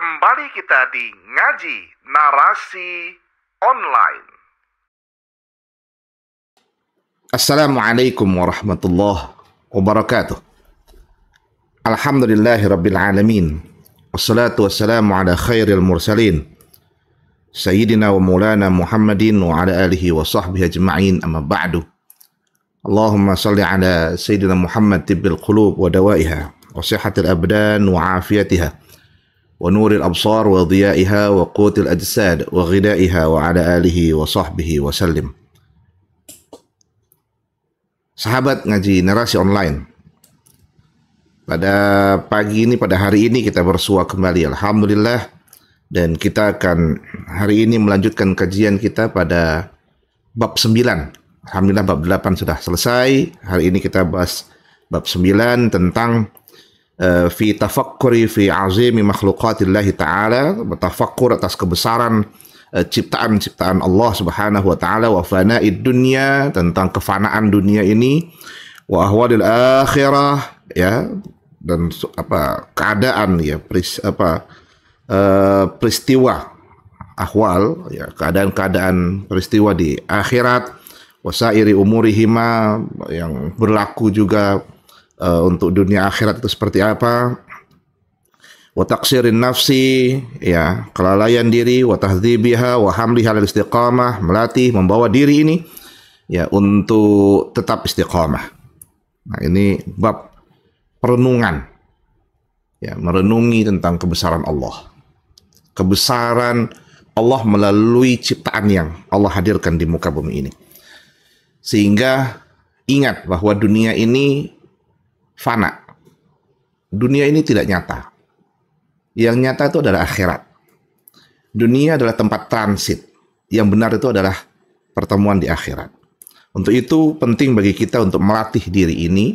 Kembali kita di Ngaji Narasi Online. Assalamualaikum warahmatullahi wabarakatuh. Alhamdulillahi rabbil alamin. Wassalatu wassalamu ala khairil mursalin Sayyidina wa maulana Muhammadin wa ala alihi wa sahbihi ajma'in, amma ba'du. Allahumma salli ala Sayyidina Muhammad tibbil qulub wa dawaiha wa sihatil abdan wa afiyatiha wa nuril absar wa dhiyaiha wa qutil ajsad wa ghidaiha wa ala alihi wa sahbihi wa sallim. Sahabat Ngaji Narasi Online, pada pagi ini, pada hari ini kita bersua kembali, alhamdulillah, dan kita akan hari ini melanjutkan kajian kita pada bab 9. Alhamdulillah bab 8 sudah selesai. Hari ini kita bahas bab 9 tentang fi tafakkuri fi azimi makhluqatillahi ta'ala, bertafakkur atas kebesaran ciptaan-ciptaan Allah Subhanahu wa taala, wa fana'id dunya, tentang kefanaan dunia ini, wa ahwalil akhirah, ya, dan keadaan, ya, peristiwa ahwal, ya, keadaan-keadaan peristiwa di akhirat, wasairi umurihima, yang berlaku juga untuk dunia akhirat itu seperti apa, wa taqsirin nafsi, ya, kelalaian diri, wa tahdzibiha wa hamliha lil istiqamah, melatih, membawa diri ini, ya, untuk tetap istiqamah. Nah, ini bab perenungan, ya, merenungi tentang kebesaran Allah. Kebesaran Allah melalui ciptaan yang Allah hadirkan di muka bumi ini. Sehingga ingat bahwa dunia ini fana. Dunia ini tidak nyata. Yang nyata itu adalah akhirat. Dunia adalah tempat transit. Yang benar itu adalah pertemuan di akhirat. Untuk itu penting bagi kita untuk melatih diri ini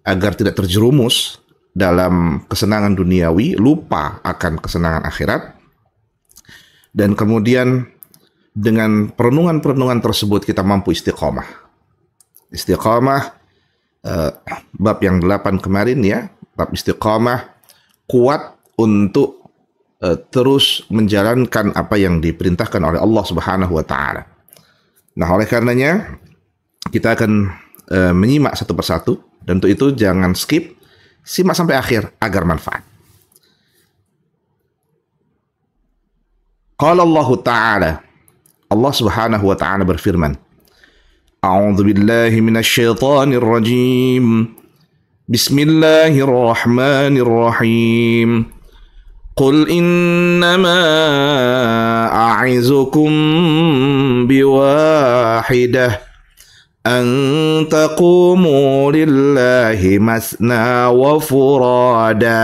agar tidak terjerumus dalam kesenangan duniawi, lupa akan kesenangan akhirat. Dan kemudian dengan perenungan-perenungan tersebut kita mampu istiqomah. Istiqomah, bab yang 8 kemarin, ya, bab istiqomah, kuat untuk terus menjalankan apa yang diperintahkan oleh Allah Subhanahu wa taala. Nah, oleh karenanya kita akan menyimak satu persatu, dan untuk itu jangan skip, simak sampai akhir agar manfaat. Qala Allah Ta'ala, Allah Subhanahu wa taala berfirman, A'udzu billahi minasy syaithanir rajim. Bismillahirrahmanirrahim. Qul innama a'izukum biwahidah an taqumu lillahi masna wa furada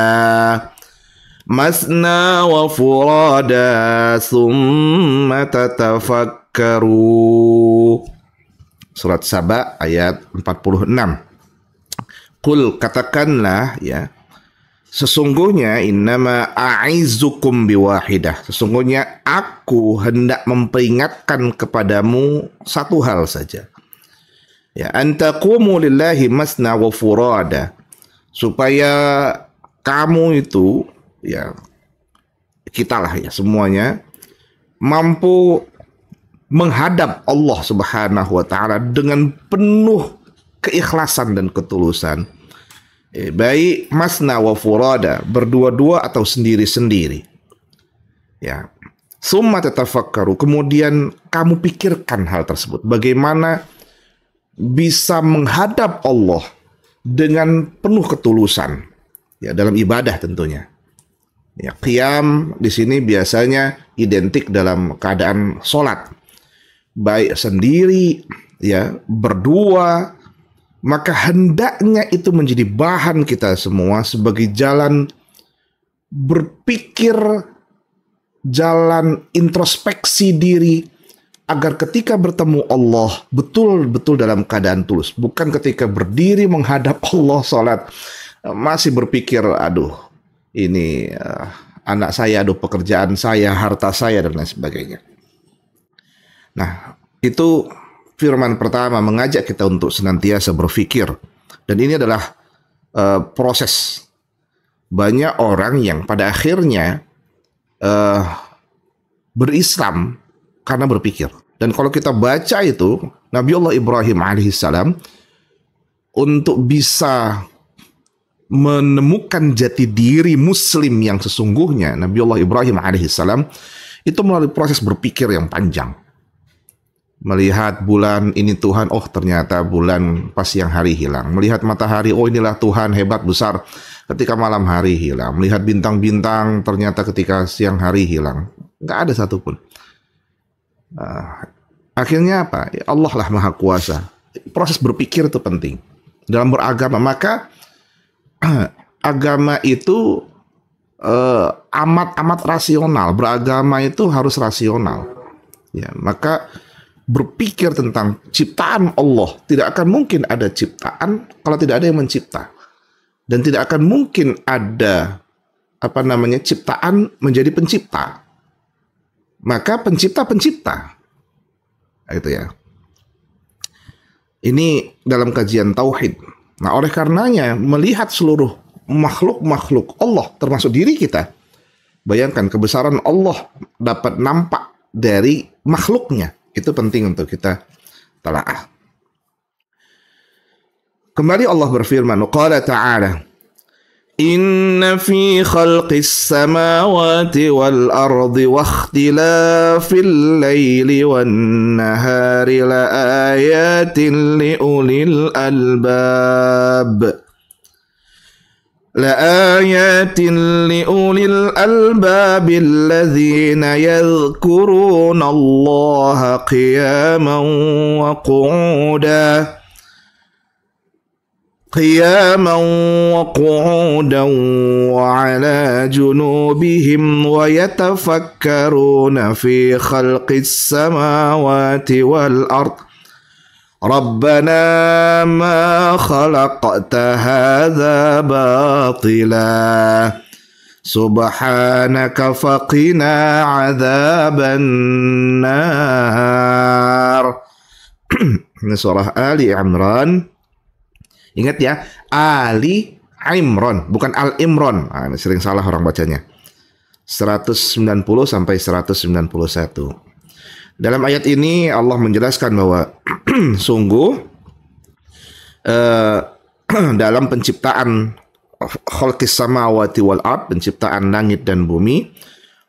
summa tatafakkaru. Surat Saba ayat 46. Qul, katakanlah, ya, sesungguhnya innama a'izukum biwahidah, sesungguhnya aku hendak memperingatkan kepadamu satu hal saja, ya, antaqumu lillahi masna wa furada, supaya kamu itu, ya, kita lah, ya, semuanya mampu menghadap Allah Subhanahu wa taala dengan penuh keikhlasan dan ketulusan. Baik masna wa furada, berdua-dua atau sendiri-sendiri. Ya. Summa tatafakkaru, kemudian kamu pikirkan hal tersebut. Bagaimana bisa menghadap Allah dengan penuh ketulusan, ya, dalam ibadah tentunya. Ya, qiyam di sini biasanya identik dalam keadaan sholat, baik sendiri, ya, berdua, maka hendaknya itu menjadi bahan kita semua sebagai jalan berpikir, jalan introspeksi diri, agar ketika bertemu Allah betul-betul dalam keadaan tulus, bukan ketika berdiri menghadap Allah sholat masih berpikir, aduh, ini anak saya, aduh, pekerjaan saya, harta saya, dan lain sebagainya. Nah, itu firman pertama mengajak kita untuk senantiasa berpikir. Dan ini adalah proses. Banyak orang yang pada akhirnya uh, berislam karena berpikir. Dan kalau kita baca itu, Nabiullah Ibrahim alaihissalam untuk bisa menemukan jati diri Muslim yang sesungguhnya, Nabiullah Ibrahim alaihissalam itu melalui proses berpikir yang panjang. Melihat bulan, ini Tuhan, oh ternyata bulan pas siang hari hilang. Melihat matahari, oh inilah Tuhan hebat besar ketika malam hari hilang. Melihat bintang-bintang, ternyata ketika siang hari hilang. Nggak ada satupun. Akhirnya apa? Allah lah Maha Kuasa. Proses berpikir itu penting dalam beragama. Maka agama itu amat rasional. Beragama itu harus rasional. Ya, maka berpikir tentang ciptaan Allah, tidak akan mungkin ada ciptaan kalau tidak ada yang mencipta, dan tidak akan mungkin ada ciptaan menjadi pencipta. Maka pencipta itu ya. Ini dalam kajian tauhid. Nah, oleh karenanya melihat seluruh makhluk Allah termasuk diri kita, bayangkan kebesaran Allah dapat nampak dari makhluknya. Itu penting untuk kita talaah. Kembali Allah berfirman, qala ta'ala, inna fi khalqis samawati wal ardi wa ikhtilafil laili wan nahari la ayatin li ulil albab. لآيات لأولي الألباب الذين يذكرون الله قياما وقعودا وعلى جنوبهم ويتفكرون في خلق السماوات والأرض ربنا ما خلقت هذا باطلا سبحانك فقنا عذاب النار. Ini surah Ali Imran. Ingat ya, Ali Imran, bukan Al Imran. Ini sering salah orang bacanya. 190 sampai 191. Dalam ayat ini Allah menjelaskan bahwa sungguh dalam penciptaan khalqis samawati wal ard, penciptaan langit dan bumi,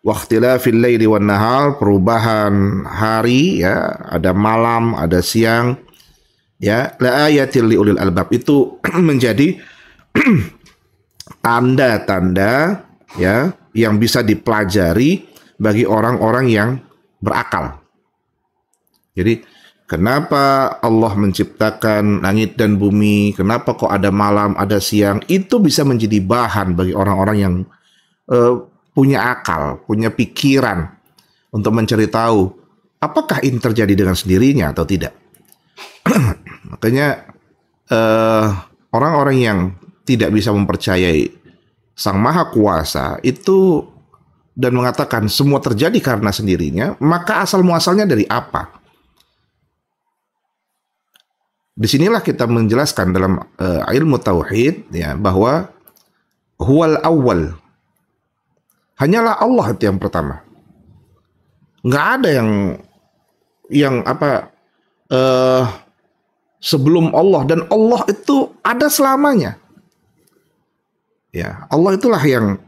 waqtilafil laili wan nahar, perubahan hari ya, ada malam, ada siang ya, la ayatil liulil albab, itu menjadi tanda-tanda ya yang bisa dipelajari bagi orang-orang yang berakal. Jadi kenapa Allah menciptakan langit dan bumi, kenapa kok ada malam, ada siang, itu bisa menjadi bahan bagi orang-orang yang punya akal, punya pikiran untuk mencari tahu apakah ini terjadi dengan sendirinya atau tidak. Makanya orang-orang yang tidak bisa mempercayai Sang Maha Kuasa itu dan mengatakan semua terjadi karena sendirinya, maka asal muasalnya dari apa? Disinilah kita menjelaskan dalam ilmu tauhid ya, bahwa huwal awwal, hanyalah Allah itu yang pertama. Nggak ada yang sebelum Allah, dan Allah itu ada selamanya. Ya, Allah itulah yang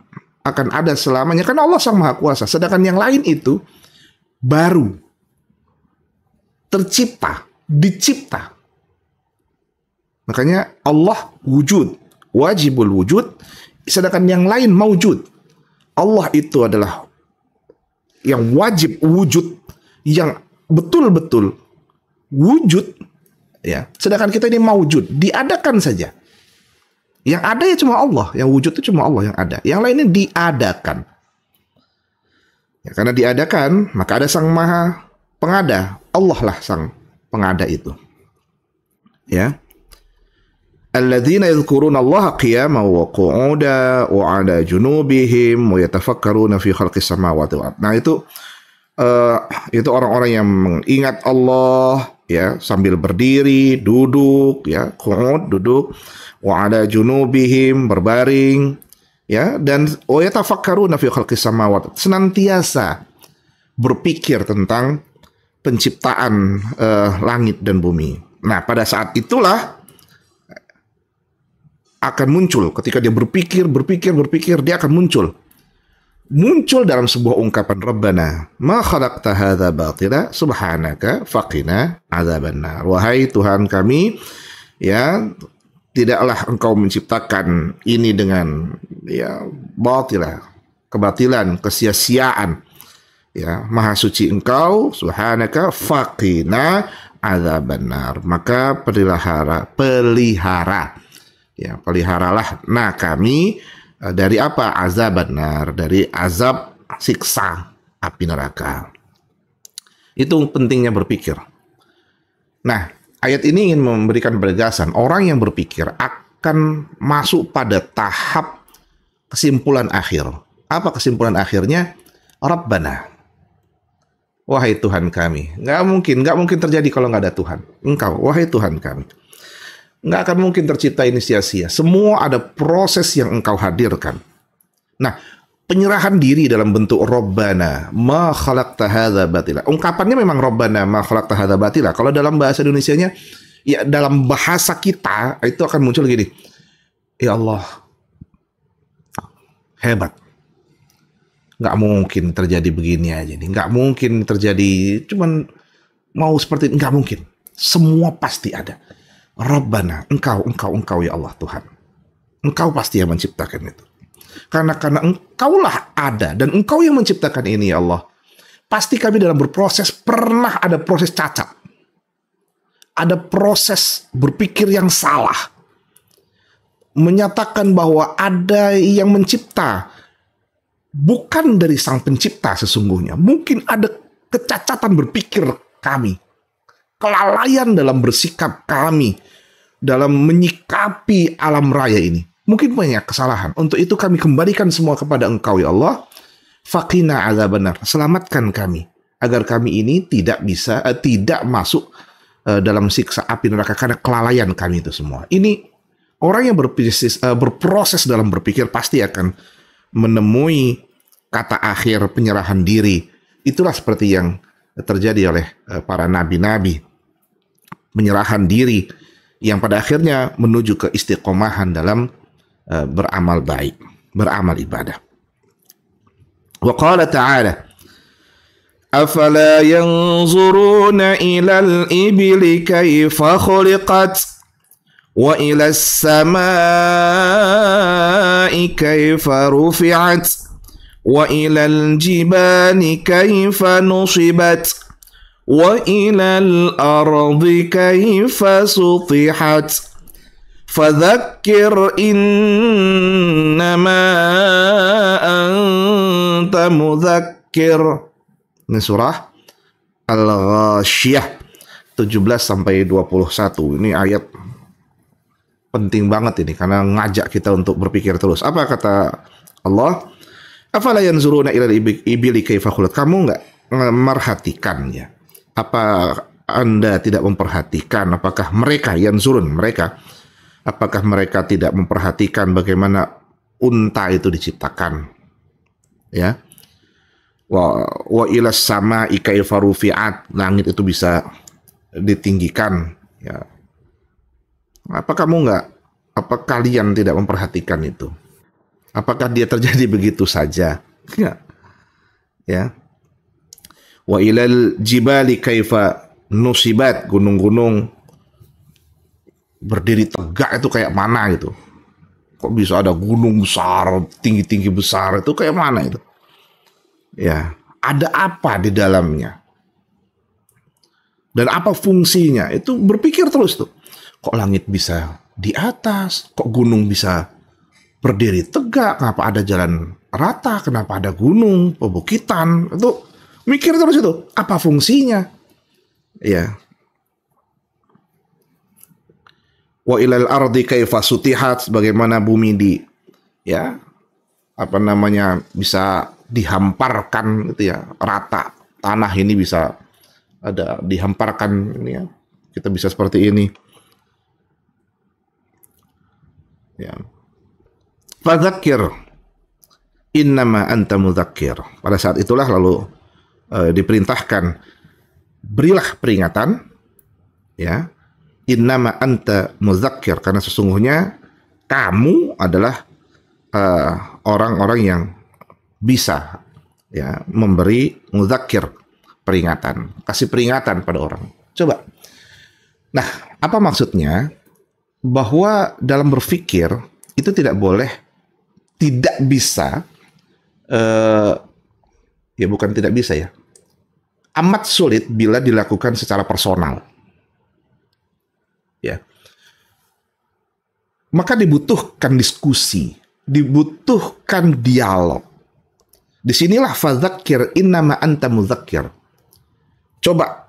akan ada selamanya karena Allah Sang Maha Kuasa. Sedangkan yang lain itu baru tercipta, dicipta. Makanya Allah wujud, wajibul wujud, sedangkan yang lain maujud. Allah itu adalah yang wajib wujud, yang betul-betul wujud ya. Sedangkan kita ini maujud, diadakan saja. Yang ada ya cuma Allah, yang wujud itu cuma Allah yang ada. Yang lainnya diadakan. Ya, karena diadakan, maka ada Sang Maha Pengada. Allah lah Sang Pengada itu. Ya. Alladzina yadhkuruna Allah qiyaman wa qu'udan wa 'ala junubihim wa yatafakkaruna fi khalqis samawati wal ardh. Nah, itu orang-orang yang mengingat Allah ya sambil berdiri, duduk ya, qu'ud, duduk, wa 'ala junubihim, berbaring Ya, dan wa yatafakkaruna fi khalqis samawati, senantiasa berpikir tentang penciptaan langit dan bumi. Nah, pada saat itulah akan muncul, ketika dia berpikir, dia akan muncul dalam sebuah ungkapan, Rabbana ma khalaqta hadza batila subhanaka faqina adzabannar. Wahai Tuhan kami, ya, tidaklah engkau menciptakan ini dengan ya batila, kebatilan, kesia-siaan. Ya, maha suci engkau, subhanaka faqina adzabannar. Maka peliharalah kami dari apa? Azabannar, dari azab siksa api neraka. Itu pentingnya berpikir. Nah, ayat ini ingin memberikan penegasan, orang yang berpikir akan masuk pada tahap kesimpulan akhir. Apa kesimpulan akhirnya? Rabbana, wahai Tuhan kami. Nggak mungkin terjadi kalau nggak ada Tuhan. Engkau, wahai Tuhan kami. Nggak akan mungkin tercipta ini sia-sia. Semua ada proses yang engkau hadirkan. Nah, penyerahan diri dalam bentuk Rabbana ma khalaqta hadza batila. Ungkapannya memang Rabbana ma khalaqta hadza batila. Kalau dalam bahasa Indonesianya, ya dalam bahasa kita itu akan muncul gini. Ya Allah, hebat. Nggak mungkin terjadi begini aja nih. Nggak mungkin terjadi, cuman mau seperti ini. Nggak mungkin. Semua pasti ada. Rabbana, engkau ya Allah Tuhan. Engkau pasti yang menciptakan itu. Karena engkaulah ada dan engkau yang menciptakan ini ya Allah. Pasti kami dalam berproses pernah ada proses cacat. Ada proses berpikir yang salah. Menyatakan bahwa ada yang mencipta bukan dari sang pencipta sesungguhnya. Mungkin ada kecacatan berpikir kami. Kelalaian dalam bersikap kami, dalam menyikapi alam raya ini. Mungkin banyak kesalahan. Untuk itu kami kembalikan semua kepada engkau ya Allah. Faqina adzabannar. Selamatkan kami. Agar kami ini tidak masuk dalam siksa api neraka karena kelalaian kami itu semua. Ini orang yang berproses dalam berpikir pasti akan menemui kata akhir penyerahan diri. Itulah seperti yang terjadi oleh para nabi-nabi. Penyerahan diri yang pada akhirnya menuju ke istiqomahan dalam beramal baik, beramal ibadah. Wa qala ta'ala, afala yanzuruna ilal ibili kayfa khuliqat wa ilas samai kayfa rufi'at wa ilal jibani kayfa nusibat وَإِلَى الْأَرْضِ كَيْفَ سُطِحَتْ فَذَكِّرْ إِنَّمَا أَنْتَ مُذَكِّرْ. Ini surah Al-Ghasyiyah 17-21. Ini ayat penting banget ini karena ngajak kita untuk berpikir terus. Apa kata Allah? Afala yanzuruna ilal ibili kaifa khuliqat. Kamu nggak merhatikan ya? Apa Anda tidak memperhatikan? Apakah mereka apakah mereka tidak memperhatikan bagaimana unta itu diciptakan? Ya. Wa ilas sama'i kaifa rufi'at. Langit itu bisa ditinggikan, ya. Apa kalian tidak memperhatikan itu? Apakah dia terjadi begitu saja? Ya. Wa ilal jibali kaifa nusibat. Gunung-gunung berdiri tegak itu kayak mana gitu. Kok bisa ada gunung besar, tinggi-tinggi besar, itu kayak mana itu? Ya, ada apa di dalamnya? Dan apa fungsinya? Itu berpikir terus tuh. Kok langit bisa di atas? Kok gunung bisa berdiri tegak? Kenapa ada jalan rata? Kenapa ada gunung, pebukitan? Itu mikir terus itu, apa fungsinya? Ya. Wa ilal ardi kaifa sutihat, bagaimana bumi bisa dihamparkan gitu ya, rata. Tanah ini bisa dihamparkan ini ya. Kita bisa seperti ini. Ya. Fadzakir, innama anta mudzakir. Pada saat itulah lalu diperintahkan, berilah peringatan, ya, innama anta mudzakir, karena sesungguhnya kamu adalah orang-orang yang bisa, ya, memberi mudzakir, peringatan, kasih peringatan pada orang. Coba. Nah, apa maksudnya? Bahwa dalam berpikir itu tidak boleh, tidak bisa, ya bukan tidak bisa ya, amat sulit bila dilakukan secara personal. Ya. Maka dibutuhkan diskusi, dibutuhkan dialog. Disinilah fadzakir innama anta mudzakir. Coba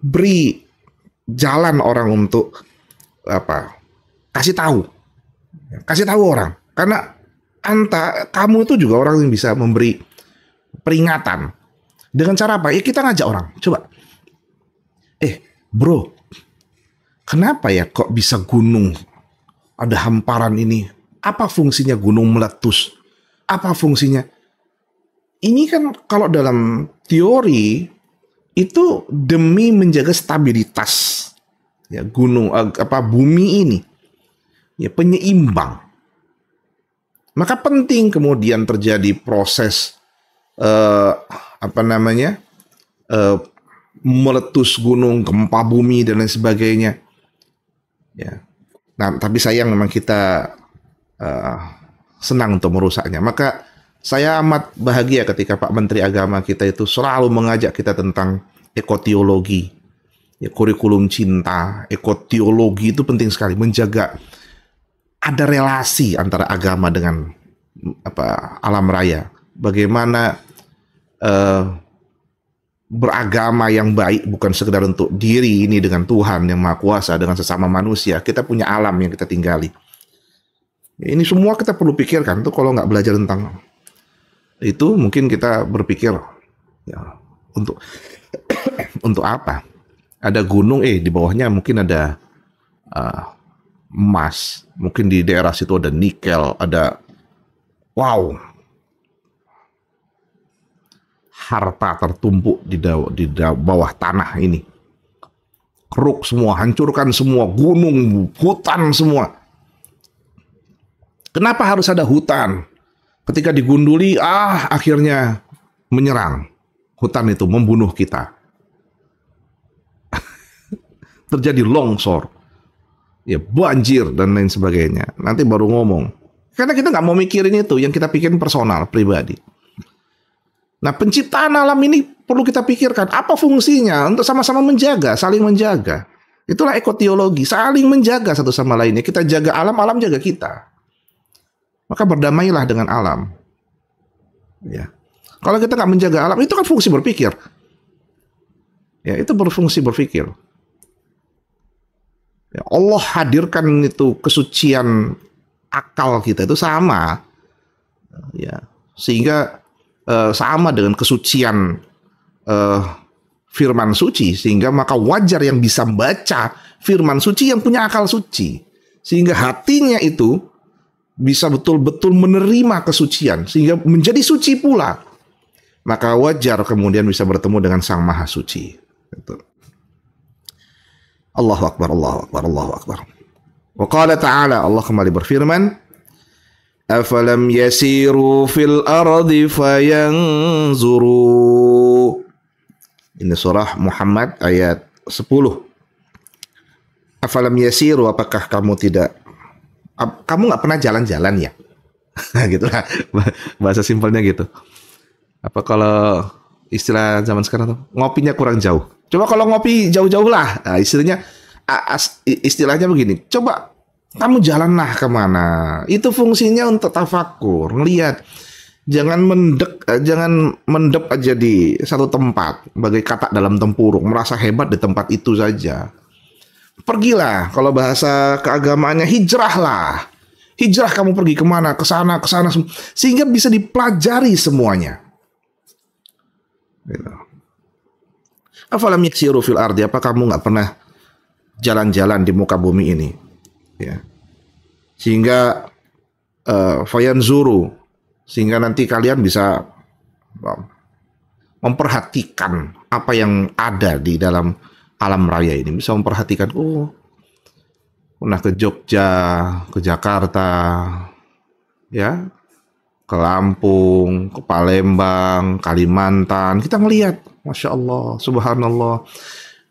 beri jalan orang untuk kasih tahu orang, karena kamu itu juga orang yang bisa memberi peringatan. Dengan cara apa? Ya kita ngajak orang. Coba, bro, kenapa ya kok bisa gunung ada hamparan ini? Apa fungsinya gunung meletus? Apa fungsinya? Ini kan kalau dalam teori itu demi menjaga stabilitas, ya, gunung bumi ini, ya, penyeimbang. Maka penting kemudian terjadi proses meletus gunung, gempa bumi dan lain sebagainya. Ya. Nah, tapi sayang memang kita senang untuk merusaknya. Maka saya amat bahagia ketika Pak Menteri Agama kita itu selalu mengajak kita tentang ekoteologi, ya, kurikulum cinta. Ekoteologi itu penting sekali, menjaga ada relasi antara agama dengan alam raya. Bagaimana beragama yang baik bukan sekedar untuk diri ini dengan Tuhan yang Maha Kuasa, dengan sesama manusia. Kita punya alam yang kita tinggali. Ini semua kita perlu pikirkan tuh. Kalau nggak belajar tentang itu, mungkin kita berpikir, ya, untuk apa? Ada gunung, di bawahnya mungkin ada emas, mungkin di daerah situ ada nikel, ada harta tertumpuk di bawah tanah ini. Keruk semua, hancurkan semua, gunung, hutan semua. Kenapa harus ada hutan? Ketika digunduli, akhirnya menyerang. Hutan itu membunuh kita. Terjadi longsor, ya, banjir dan lain sebagainya. Nanti baru ngomong. Karena kita nggak mau mikirin itu, yang kita pikirin personal, pribadi. Nah, penciptaan alam ini perlu kita pikirkan. Apa fungsinya? Untuk sama-sama menjaga, saling menjaga. Itulah ekoteologi, saling menjaga satu sama lainnya. Kita jaga alam, alam jaga kita. Maka berdamailah dengan alam. Ya. Kalau kita nggak menjaga alam, itu kan fungsi berpikir. Ya, itu berfungsi berpikir. Ya, Allah hadirkan itu kesucian akal kita itu sama, ya, sehingga sama dengan kesucian firman suci, sehingga maka wajar yang bisa baca firman suci yang punya akal suci, sehingga hatinya itu bisa betul-betul menerima kesucian sehingga menjadi suci pula. Maka wajar kemudian bisa bertemu dengan Sang Maha Suci. Gitu. Allahu Akbar, Allahu Akbar, Allahu Akbar. Wa qala ta'ala, Allah kembali berfirman, afalam yasiru fil ardi fayanzuru. Ini surah Muhammad ayat 10. Afalam yasiru, apakah kamu nggak pernah jalan-jalan ya? Gitulah bahasa simpelnya gitu. Apa kalau istilah zaman sekarang tuh, ngopinya kurang jauh. Coba kalau ngopi jauh-jauh lah. Nah, istilahnya begini. Coba kamu jalanlah kemana. Itu fungsinya untuk tafakur, ngelihat. Jangan mendep aja di satu tempat, bagai katak dalam tempurung, merasa hebat di tempat itu saja. Pergilah, kalau bahasa keagamaannya hijrahlah. Hijrah, kamu pergi kemana, ke sana, sehingga bisa dipelajari semuanya. Gitu. Afalam yaksiru fil ardi, apa kamu nggak pernah jalan-jalan di muka bumi ini, ya, sehingga fayanzuru, Sehingga nanti kalian bisa memperhatikan apa yang ada di dalam alam raya ini. Bisa memperhatikan, oh, pernah ke Jogja, ke Jakarta, ya, ke Lampung, ke Palembang, Kalimantan. Kita ngelihat, Masya Allah, Subhanallah,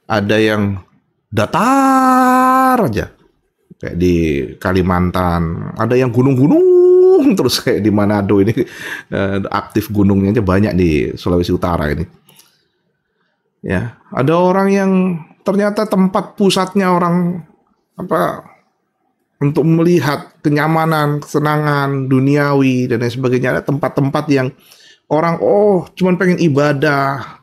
ada yang datar aja, kayak di Kalimantan. Ada yang gunung-gunung terus kayak di Manado ini, aktif gunungnya aja banyak di Sulawesi Utara ini. Ya, ada orang yang ternyata tempat pusatnya orang untuk melihat kenyamanan, kesenangan duniawi dan lain sebagainya. Ada tempat-tempat yang orang cuman pengen ibadah.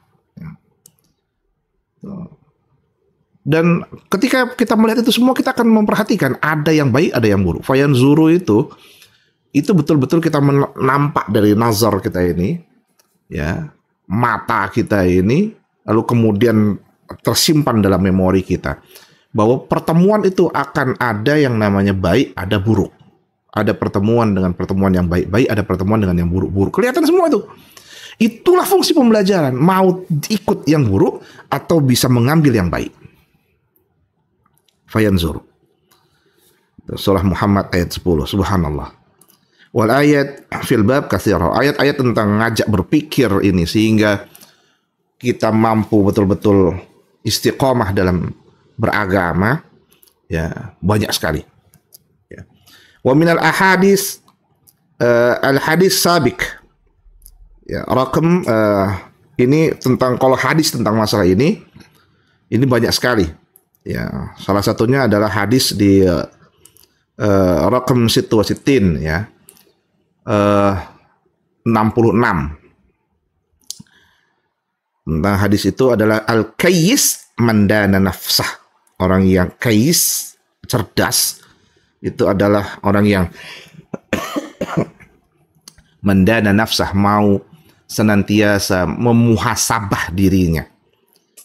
Dan ketika kita melihat itu semua, kita akan memperhatikan ada yang baik, ada yang buruk. Fayanzuru itu betul-betul kita nampak dari nazar kita ini, ya, mata kita ini, lalu kemudian tersimpan dalam memori kita bahwa pertemuan itu akan ada yang namanya baik, ada buruk. Ada pertemuan dengan pertemuan yang baik-baik, ada pertemuan dengan yang buruk-buruk. Kelihatan semua itu. Itulah fungsi pembelajaran. Mau ikut yang buruk atau bisa mengambil yang baik. Fayanzur. Surah Muhammad ayat 10. Subhanallah. Wal ayat fil bab katsira. Ayat-ayat tentang ngajak berpikir ini sehingga kita mampu betul-betul istiqomah dalam beragama, ya, banyak sekali. Ya. Wa minal ahadis al hadis sabik. Ya, rakam ini tentang, kalau hadis tentang masalah ini banyak sekali. Ya, salah satunya adalah hadis di rakam situ wasitin, ya, 66. Tentang hadis itu adalah al-kayyis mandana nafsah. Orang yang kayis, cerdas, itu adalah orang yang mandana nafsah, mau senantiasa memuhasabah dirinya,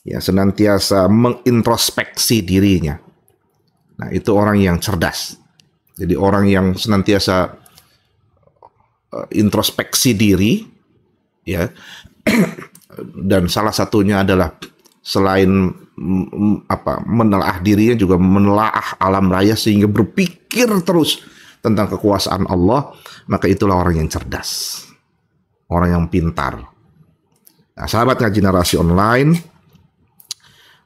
ya, senantiasa mengintrospeksi dirinya. Nah, itu orang yang cerdas. Jadi orang yang senantiasa introspeksi diri, ya. Dan salah satunya adalah selain menelaah dirinya juga menelaah alam raya sehingga berpikir terus tentang kekuasaan Allah, maka itulah orang yang cerdas, orang yang pintar. Nah, sahabat ngaji narasi online,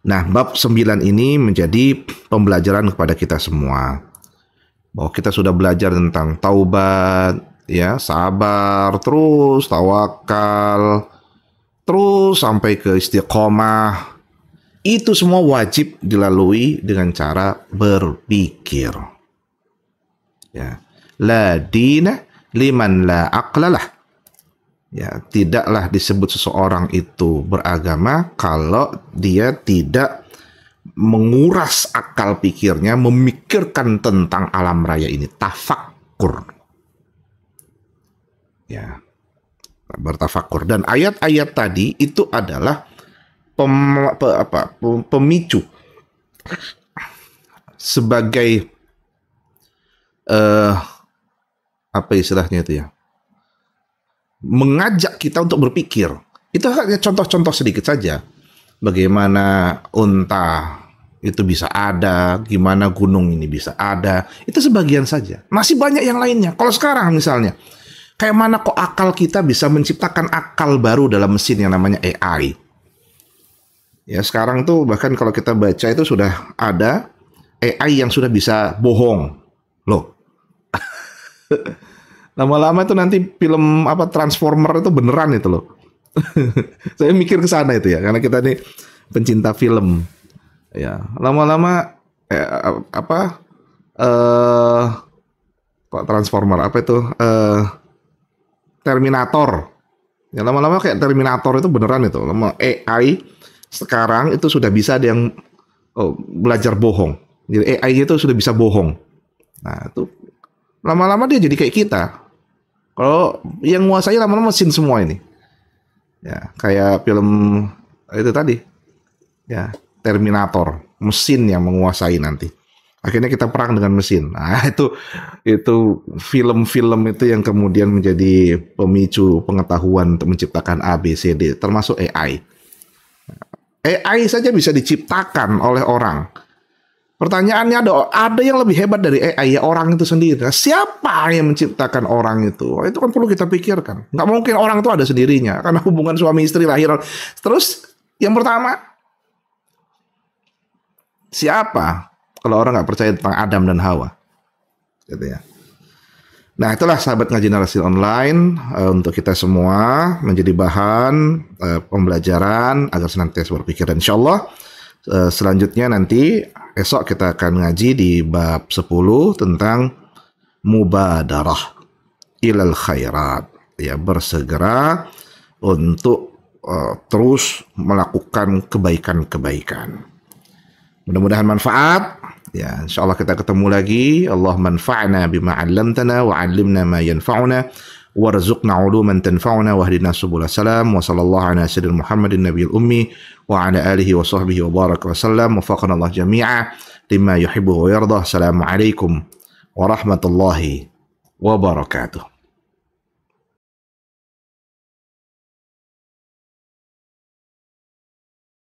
nah, bab 9 ini menjadi pembelajaran kepada kita semua, bahwa kita sudah belajar tentang taubat, ya, sabar, terus tawakal, terus sampai ke istiqomah. Itu semua wajib dilalui dengan cara berpikir. Ya, la dina liman la aqlalah. Ya, tidaklah disebut seseorang itu beragama kalau dia tidak menguras akal pikirnya, memikirkan tentang alam raya ini, tafakkur. Ya, bertafakur. Dan ayat-ayat tadi itu adalah pemicu sebagai apa istilahnya itu, ya, mengajak kita untuk berpikir. Itu hanya contoh-contoh sedikit saja. Bagaimana unta itu bisa ada, gimana gunung ini bisa ada. Itu sebagian saja. Masih banyak yang lainnya. Kalau sekarang misalnya, kayak mana kok akal kita bisa menciptakan akal baru dalam mesin yang namanya AI. Ya, sekarang tuh bahkan kalau kita baca itu sudah ada AI yang sudah bisa bohong. Loh. Lama-lama itu nanti film Transformer itu beneran itu loh. Saya mikir ke sana itu, ya, karena kita nih pencinta film. Ya, lama-lama kok Transformer itu Terminator. Ya, lama-lama kayak Terminator itu beneran itu. Lama AI sekarang itu sudah bisa ada yang belajar bohong. Jadi AI itu sudah bisa bohong. Nah, itu lama-lama dia jadi kayak kita. Kalau yang menguasai lama-lama mesin semua ini. Ya, kayak film itu tadi. Ya, Terminator, mesin yang menguasai nanti. Akhirnya kita perang dengan mesin. Nah, itu film-film itu yang kemudian menjadi pemicu pengetahuan untuk menciptakan A, B, C, D, termasuk AI. AI saja bisa diciptakan oleh orang. Pertanyaannya ada yang lebih hebat dari AI, ya orang itu sendiri. Nah, siapa yang menciptakan orang itu? Itu kan perlu kita pikirkan. Nggak mungkin orang itu ada sendirinya, karena hubungan suami istri lahir. Terus yang pertama, siapa? Kalau orang nggak percaya tentang Adam dan Hawa, gitu ya. Nah, itulah sahabat ngaji narasi online untuk kita semua menjadi bahan pembelajaran agar senantiasa berpikir. Dan insyaallah selanjutnya nanti esok kita akan ngaji di bab 10 tentang mubadarah ilal khairat, ya, bersegera untuk terus melakukan kebaikan-kebaikan. Mudah-mudahan manfaat. Ya, insyaallah kita ketemu lagi. Allah manfa'na bima 'allamtana wa 'allimna ma yanfa'una warzuqna 'uluman tanfa'una wahdina subulal salam wa sallallahu ala sayyidina Muhammadin nabiyil ummi wa ala alihi wa sahbihi wa baraka wa sallam wa faqana Allah jami'a lima yuhibbu wa yardah. Assalamualaikum warahmatullahi wabarakatuh.